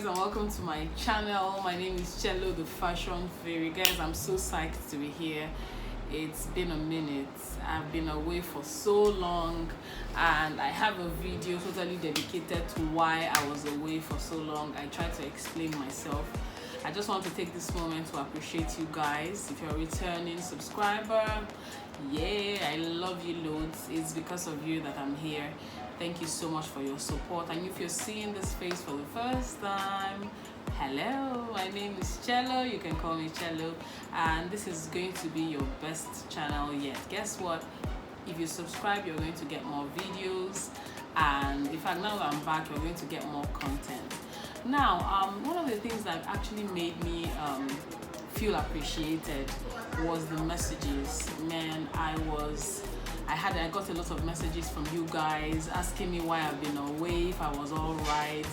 guys, and welcome to my channel. My name is Cello the Fashion Fairy. Guys, I'm so psyched to be here. It's been a minute. I've been away for so long, and I have a video totally dedicated to why I was away for so long. I tried to explain myself. I just want to take this moment to appreciate you guys. If you're a returning subscriber, yeah, I love you loads. It's because of you that I'm here. Thank you so much for your support. And if you're seeing this face for the first time, hello, my name is Cello. You can call me Cello, and this is going to be your best channel yet. Guess what? If you subscribe, you're going to get more videos, and in fact, now that I'm back, you're going to get more content. Now, one of the things that actually made me feel appreciated was the messages. Man, I got a lot of messages from you guys asking me why I've been away, if I was all right.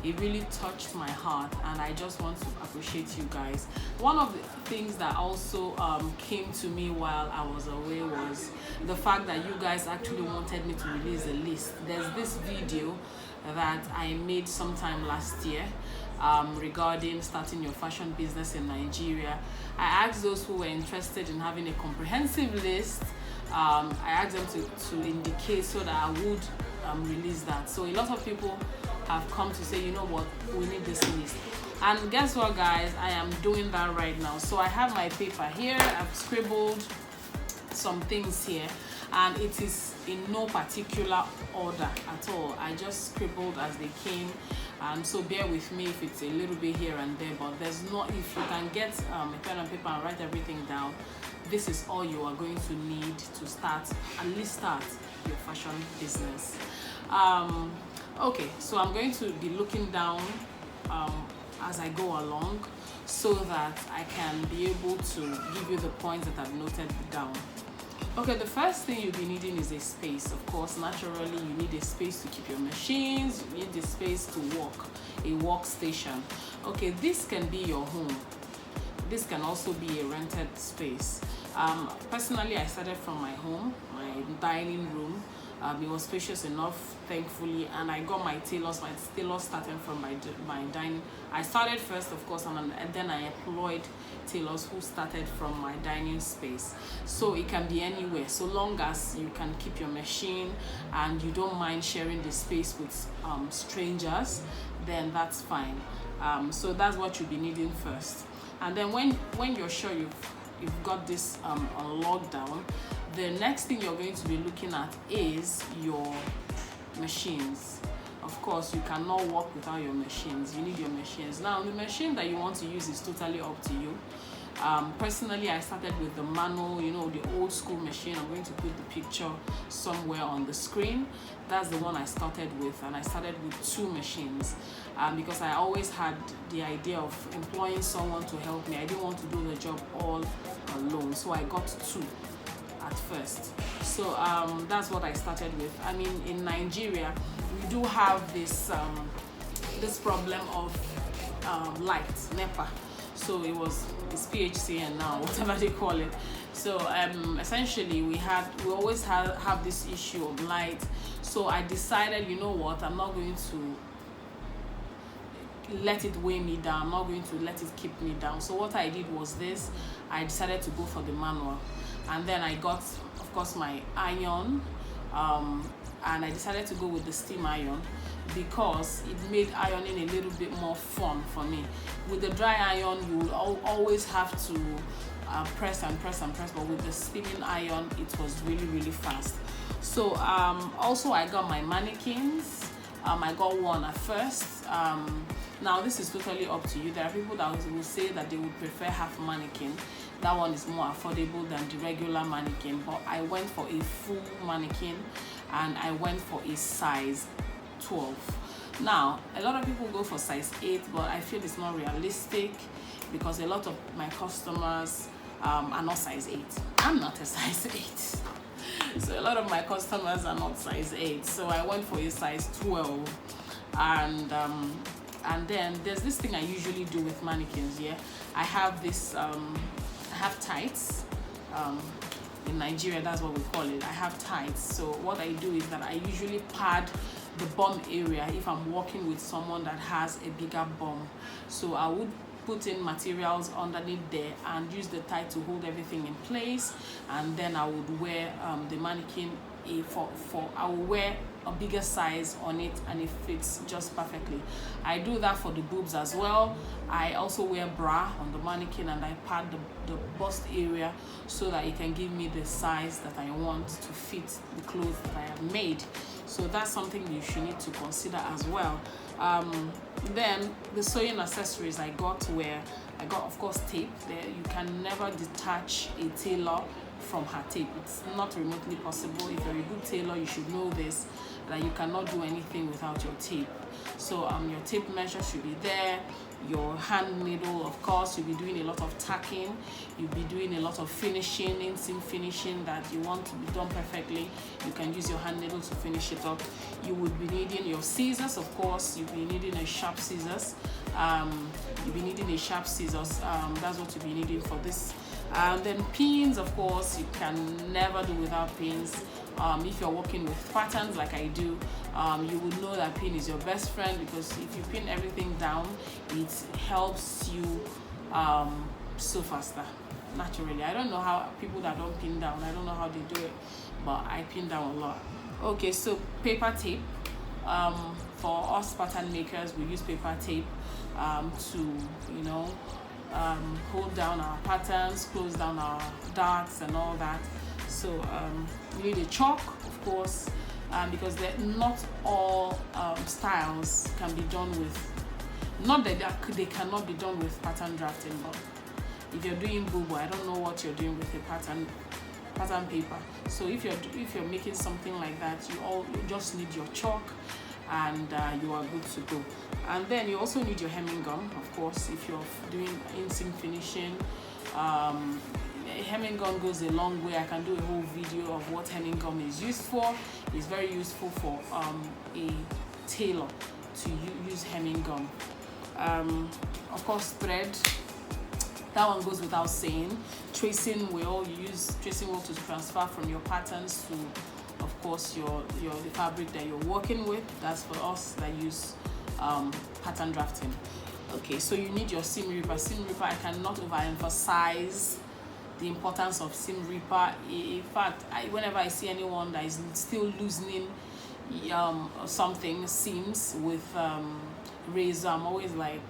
It really touched my heart, and I just want to appreciate you guys. One of the things that also came to me while I was away was the fact that you guys actually wanted me to release a list. There's this video that I made sometime last year regarding starting your fashion business in Nigeria. I asked those who were interested in having a comprehensive list. I asked them to indicate so that I would release that. So a lot of people have come to say, you know what, we need this list. And guess what, guys? I am doing that right now. So I have my paper here. I've scribbled some things here, and it is in no particular order at all. I just scribbled as they came, so bear with me if it's a little bit here and there, but there's not, if you can get a pen and paper and write everything down, this is all you are going to need to start, at least start your fashion business. Okay, so I'm going to be looking down as I go along so that I can be able to give you the points that I've noted down. Okay, the first thing you'll be needing is a space. Of course, naturally, you need a space to keep your machines. You need a space to work, a workstation. Okay, this can be your home. This can also be a rented space. Personally, I started from my home, my dining room. It was spacious enough, thankfully, and I got my tailors. My tailors started from my dining. I started first, of course, and then I employed tailors who started from my dining space. So it can be anywhere, so long as you can keep your machine and you don't mind sharing the space with strangers, then that's fine. So that's what you'll be needing first. And then when you're sure you've got this on lockdown, the next thing you're going to be looking at is your machines. Of course, you cannot work without your machines. You need your machines. Now, the machine that you want to use is totally up to you. Personally, I started with the manual, the old school machine. I'm going to put the picture somewhere on the screen. That's the one I started with, and I started with 2 machines because I always had the idea of employing someone to help me. I didn't want to do the job all alone, so I got 2 at first. So that's what I started with. I mean, in Nigeria, we do have this problem of light, NEPA. So it's PHCN now, whatever they call it. So essentially, we always have this issue of light. So I decided, you know what, I'm not going to let it weigh me down. I'm not going to let it keep me down. So what I did was this. I decided to go for the manual, and then I got, of course, my iron, and I decided to go with the steam iron because it made ironing a little bit more fun for me. With the dry iron, you will always have to press and press and press, but with the steaming iron, it was really, really fast. So also I got my mannequins. I got one at first. Now this is totally up to you. There are people that will say that they would prefer half mannequin. That one is more affordable than the regular mannequin, but I went for a full mannequin, and I went for a size 12. Now, a lot of people go for size 8, but I feel it's not realistic because a lot of my customers are not size 8. I'm not a size 8. So a lot of my customers are not size 8. So I went for a size 12. And then there's this thing I usually do with mannequins, yeah? I have this, I have tights. In Nigeria, that's what we call it. I have tights. So what I do is that I usually pad the bum area if I'm working with someone that has a bigger bum. So I would put in materials underneath there and use the tie to hold everything in place, and then I would wear the mannequin I will wear a bigger size on it, and it fits just perfectly. I do that for the boobs as well. I also wear bra on the mannequin, and I pad the bust area so that it can give me the size that I want to fit the clothes that I have made. So that's something you should need to consider as well. Then the sewing accessories I got of course tape. There, you can never detach a tailor from her tape. It's not remotely possible. If you're a good tailor, you should know this, that you cannot do anything without your tape. So your tape measure should be there. Your hand needle, of course, you'll be doing a lot of tacking, you'll be doing a lot of finishing, inseam finishing that you want to be done perfectly. You can use your hand needle to finish it up. You would be needing your scissors, of course. You'll be needing a sharp scissors. That's what you'll be needing for this. Then pins, of course, you can never do without pins. If you're working with patterns like I do, you will know that pin is your best friend, because if you pin everything down, it helps you sew faster naturally. I don't know how people that don't pin down, I don't know how they do it, but I pin down a lot. Okay, so paper tape. For us pattern makers, we use paper tape to hold down our patterns, close down our darts and all that. So you need a chalk, of course, because not all styles can be done with, not that they cannot be done with pattern drafting, but if you're doing boobo, I don't know what you're doing with a pattern paper. So if you're making something like that, you just need your chalk, and you are good to go. And then you also need your hemming gum, of course, if you're doing inseam finishing. Hemming gum goes a long way. I can do a whole video of what hemming gum is used for. It's very useful for a tailor to use hemming gum. Of course, thread. That one goes without saying. Tracing wheel. You use tracing wheel to transfer from your patterns to, of course, the fabric that you're working with. That's for us that use pattern drafting. Okay, so you need your seam ripper. Seam ripper, I cannot overemphasize the importance of seam ripper. In fact, whenever I see anyone that is still loosening seams with razor, I'm always like,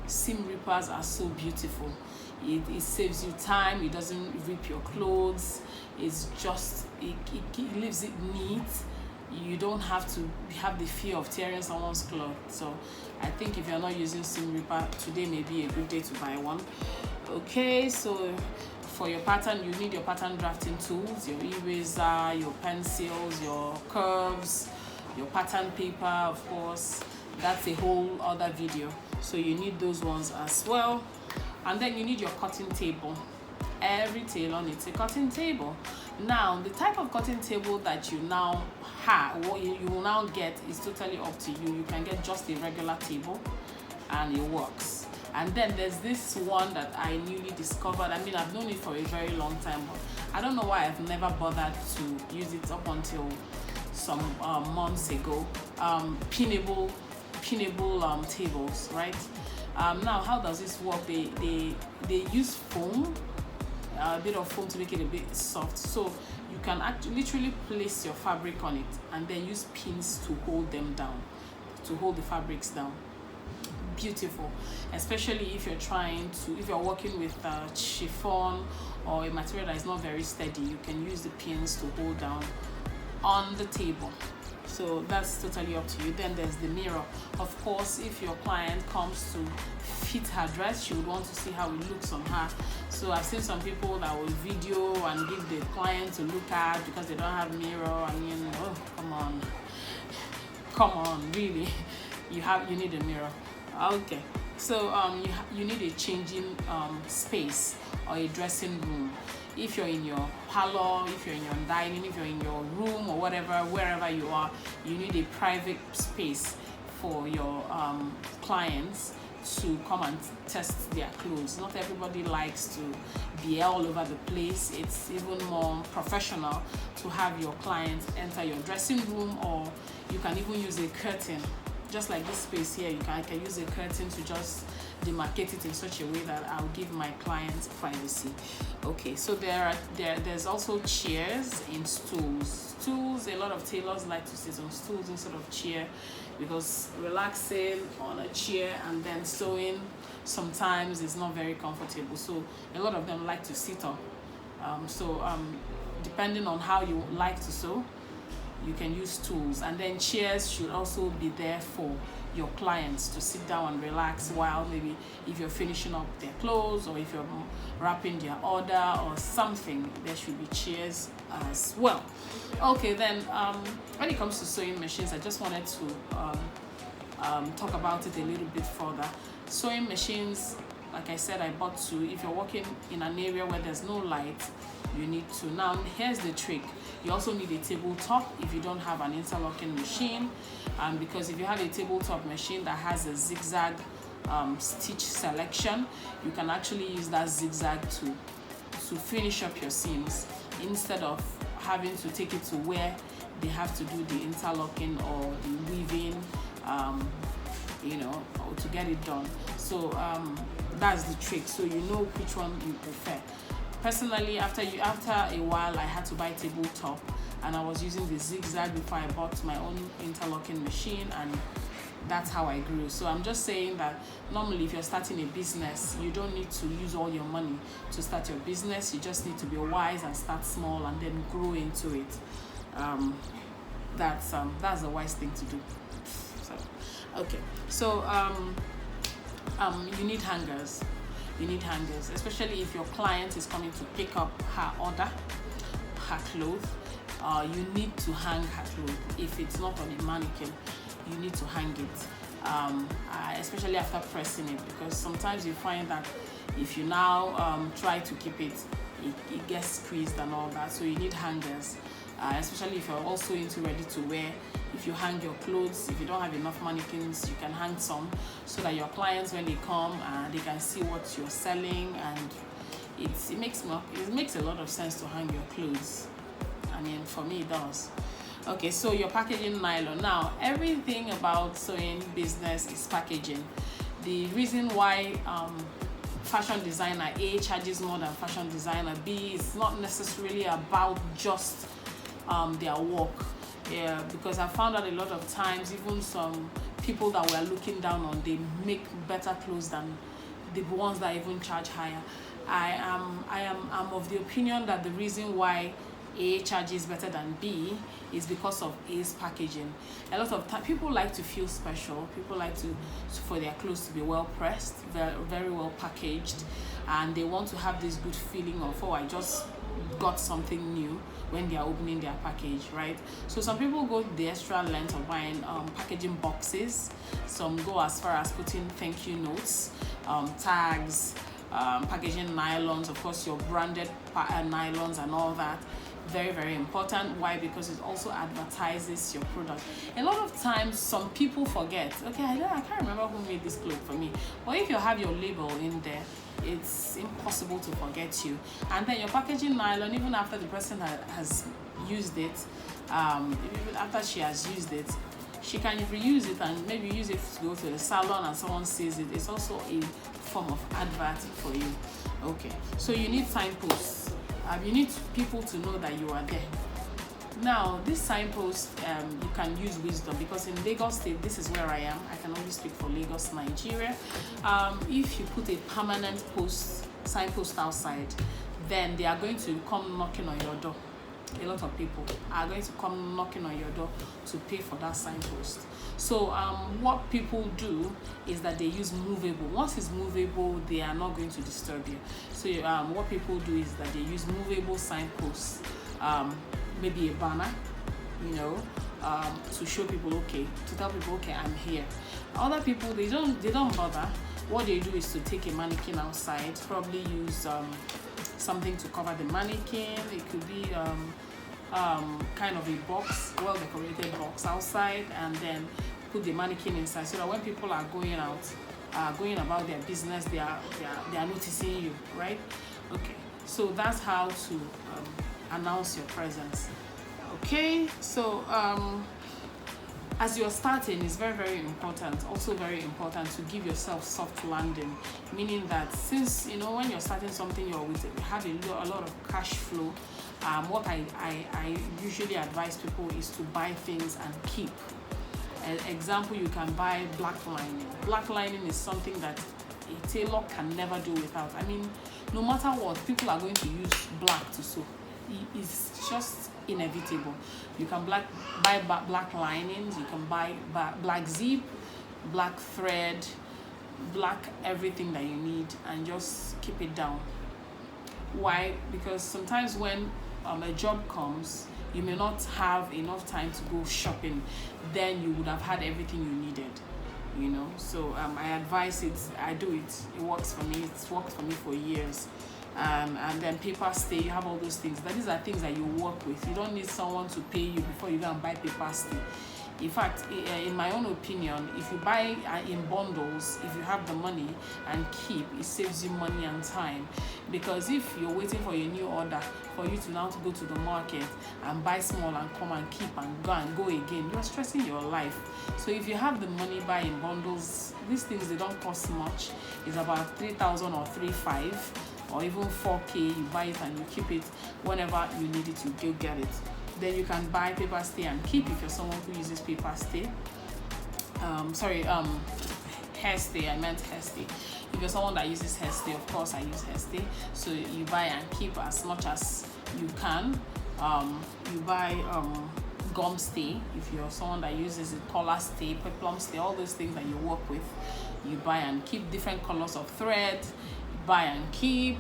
seam rippers are so beautiful. It saves you time. It doesn't rip your clothes. It's just it leaves it neat. You don't have to have the fear of tearing someone's cloth. So I think if you're not using seam ripper, today may be a good day to buy one. Okay, so for your pattern, you need your pattern drafting tools, your eraser, your pencils, your curves, your pattern paper, of course. That's a whole other video. So you need those ones as well. And then you need your cutting table. Every tailor needs a cutting table. Now, the type of cutting table that you now have, what you will now get, is totally up to you. You can get just a regular table and it works. And then there's this one that I newly discovered. I've known it for a very long time, but I don't know why I've never bothered to use it up until some months ago. Pinnable tables, right? Now, how does this work? They use foam, a bit of foam to make it a bit soft. So you can literally place your fabric on it and then use pins to hold them down, to hold the fabrics down. Beautiful, especially if you're working with chiffon or a material that is not very steady. You can use the pins to hold down on the table. So that's totally up to you. Then there's the mirror. Of course, if your client comes to fit her dress, she would want to see how it looks on her. So I've seen some people that will video and give the client to look at because they don't have mirror. Come on, really, you need a mirror. Okay, so you need a changing space or a dressing room. If you're in your parlor, if you're in your dining, if you're in your room or wherever you are, you need a private space for your clients to come and test their clothes. Not everybody likes to be all over the place. It's even more professional to have your clients enter your dressing room, or you can even use a curtain. Just like this space here, I can use a curtain to just demarcate it in such a way that I'll give my clients privacy. Okay, so there's also chairs and stools. Stools, a lot of tailors like to sit on stools instead of chair, because relaxing on a chair and then sewing sometimes is not very comfortable. So a lot of them like to sit up. Depending on how you like to sew, you can use stools. And then chairs should also be there for your clients to sit down and relax while maybe if you're finishing up their clothes, or if you're wrapping their order or something, there should be chairs as well. Okay, then when it comes to sewing machines, I just wanted to talk about it a little bit further. Sewing machines, like I said, I bought two. If you're working in an area where there's no light, you need to. Now, here's the trick. You also need a tabletop if you don't have an interlocking machine, because if you have a tabletop machine that has a zigzag stitch selection, you can actually use that zigzag to finish up your seams, instead of having to take it to where they have to do the interlocking or the weaving, or to get it done. So that's the trick. So you know which one you prefer. Personally, after a while, I had to buy a tabletop, and I was using the zigzag before I bought my own interlocking machine, and that's how I grew. So I'm just saying that normally if you're starting a business, you don't need to use all your money to start your business. You just need to be wise and start small and then grow into it. That's the wise thing to do. So you need hangers. You need hangers, especially if your client is coming to pick up her order, her clothes. You need to hang her clothes. If it's not on a mannequin, you need to hang it, especially after pressing it, because sometimes you find that if you now try to keep it, it gets squeezed and all that. So you need hangers, especially if you're also into ready to wear. If you hang your clothes, if you don't have enough mannequins, you can hang some, so that your clients, when they come, they can see what you're selling, and it makes a lot of sense to hang your clothes. I mean, for me it does. Okay, so your packaging nylon. Now, everything about sewing business is packaging. The reason why fashion designer A charges more than fashion designer B is not necessarily about just their work. Yeah, because I found out a lot of times, even some people that we're looking down on, they make better clothes than the ones that even charge higher. I'm of the opinion that the reason why A charges better than B is because of A's packaging. A lot of people like to feel special. People like for their clothes to be well pressed, very, very well packaged, and they want to have this good feeling of, oh, I just got something new when they are opening their package, right? So some people go the extra length of buying packaging boxes. Some go as far as putting thank you notes, tags, packaging nylons, of course your branded nylons and all that. Very, very important. Why? Because it also advertises your product. A lot of times some people forget, okay, I can't remember who made this cloth for me, but if you have your label in there, it's impossible to forget you. And then your packaging nylon, even after the person has used it, even after she has used it, she can reuse it and maybe use it to go to the salon and someone sees it. It's also a form of advert for you. Okay, so you need signposts. You need people to know that you are there. Now, this signpost, you can use wisdom, because in Lagos State, this is where I am. I can only speak for Lagos, Nigeria. If you put a permanent signpost outside, then they are going to come knocking on your door. A lot of people are going to come knocking on your door to pay for that signpost. So what people do is that they use movable. Once it's movable, they are not going to disturb you. So what people do is that they use movable signposts, maybe a banner, to show people, okay, to tell people, okay, I'm here. Other people, they don't bother. What they do is to take a mannequin outside, probably use something to cover the mannequin. It could be kind of a box, well decorated box outside, and then put the mannequin inside, so that when people are going out, going about their business, they are noticing you, right? Okay, so that's how to announce your presence. Okay, so as you're starting, it's very, very important, also very important to give yourself soft landing, meaning that since, when you're starting something, you have a lot of cash flow. What I usually advise people is to buy things and keep. An example, you can buy black lining. Black lining is something that a tailor can never do without. I mean, no matter what, people are going to use black to sew. It's just inevitable. You can buy black linings, you can buy black zip, black thread, black everything that you need, and just keep it down. Why? Because sometimes when a job comes, you may not have enough time to go shopping, then you would have had everything you needed, so I advise it. I do it. It works for me. It's worked for me for years. And then paper stay, you have all those things. These are things that you work with. You don't need someone to pay you before you go and buy paper stay. In fact, in my own opinion, if you buy in bundles, if you have the money and keep, it saves you money and time. Because if you're waiting for your new order, for you to now to go to the market and buy small and come and keep and go again, you're stressing your life. So if you have the money, buy in bundles. These things, they don't cost much. It's about 3,000 or 3,500 or even 4K. You buy it and you keep it. Whenever you need it, you go get it. Then you can buy paper stay and keep if you're someone who uses paper stay. Hair stay, I meant hair stay. If you're someone that uses hair stay, of course I use hair stay. So you buy and keep as much as you can. You buy gum stay if you're someone that uses it, collar stay, peplum stay, all those things that you work with. You buy and keep different colors of thread. Buy and keep.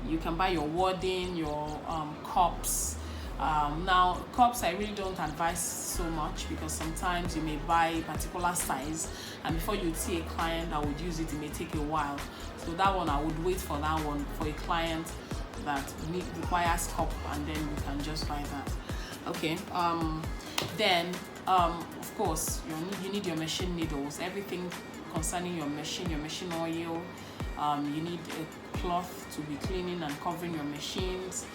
You can buy your wording, your cups. Now, cups I really don't advise so much because sometimes you may buy a particular size and before you see a client that would use it may take a while. So that one, I would wait for that one for a client that requires cup, and then you can just buy that. Okay. Then, of course, you need your machine needles, everything concerning your machine oil. You need a cloth to be cleaning and covering your machines.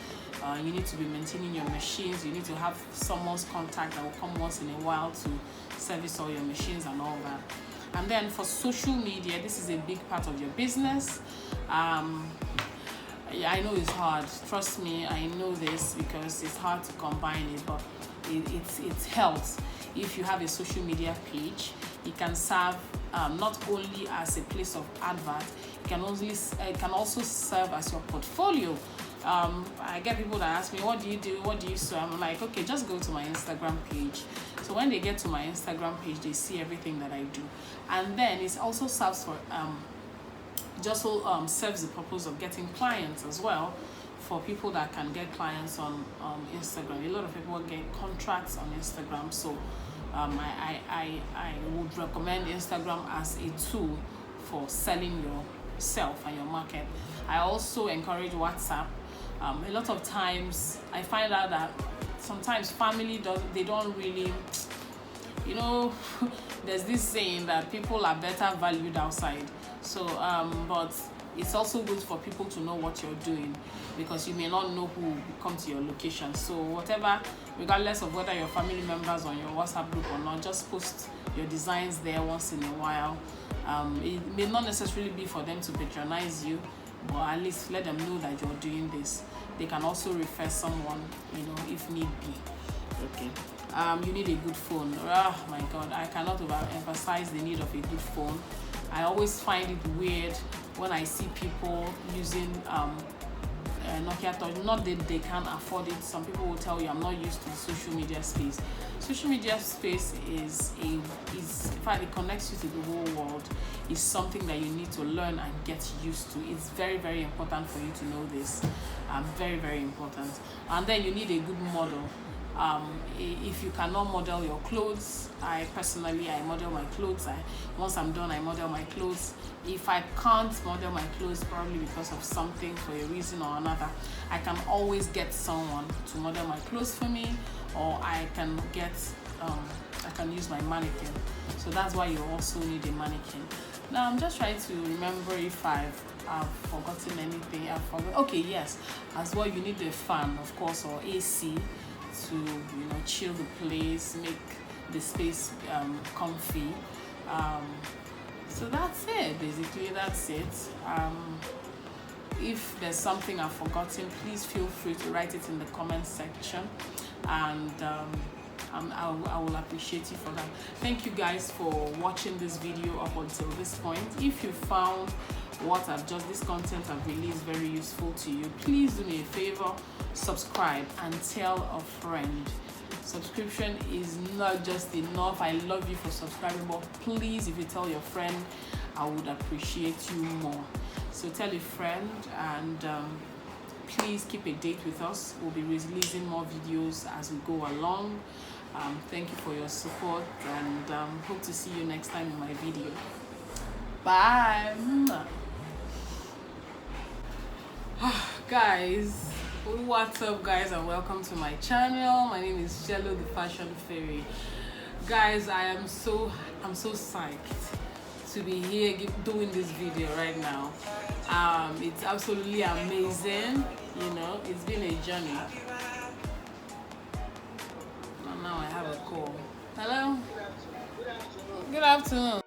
You need to be maintaining your machines. You need to have someone's contact that will come once in a while to service all your machines and all that. And then for social media, this is a big part of your business. I know it's hard. Trust me, I know this because it's hard to combine it, but it helps. If you have a social media page, it can serve not only as a place of advert, it can also serve as your portfolio. I get people that ask me, what do you do? What do you sew? I'm like, okay, just go to my Instagram page. So when they get to my Instagram page, they see everything that I do. And then it also serves for, serves the purpose of getting clients as well, for people that can get clients on Instagram. A lot of people get contracts on Instagram. So I would recommend Instagram as a tool for selling yourself and your market. I also encourage WhatsApp. A lot of times I find out that sometimes family don't really, there's this saying that people are better valued outside. So but it's also good for people to know what you're doing, because you may not know who will come to your location. So whatever, regardless of whether your family members on your WhatsApp group or not, just post your designs there once in a while. It may not necessarily be for them to patronize you, but at least let them know that you're doing this. They can also refer someone, if need be. Okay. You need a good phone. Oh my God, I cannot overemphasize the need of a good phone. I always find it weird when I see people using Nokia Touch. Not that they can't afford it. Some people will tell you, I'm not used to the social media space. Social media space is in fact, it connects you to the whole world. It's something that you need to learn and get used to. It's very, very important for you to know this. Very, very important. And then you need a good model. If you cannot model your clothes, I model my clothes. Once I'm done, I model my clothes. If I can't model my clothes, probably because of something, for a reason or another, I can always get someone to model my clothes for me, or I can use my mannequin. So that's why you also need a mannequin. Now I'm just trying to remember if I've forgotten anything. Okay, yes. As well, you need a fan, of course, or AC to chill the place, make the space comfy. So that's it. Basically, that's it. If there's something I've forgotten, please feel free to write it in the comment section, and I will appreciate you for that. Thank you guys for watching this video up until this point. If you found this content I've released very useful to you, please do me a favor, subscribe and tell a friend. Subscription is not just enough. I love you for subscribing, but please, if you tell your friend, I would appreciate you more. So tell a friend, and please keep a date with us. We'll be releasing more videos as we go along. Thank you for your support, and hope to see you next time in my video. Bye. Guys, what's up guys, and welcome to my channel. My name is Jello the Fashion Fairy. Guys, I'm so psyched to be here doing this video right now. It's absolutely amazing. It's been a journey. Now I have a call. Hello. Good afternoon.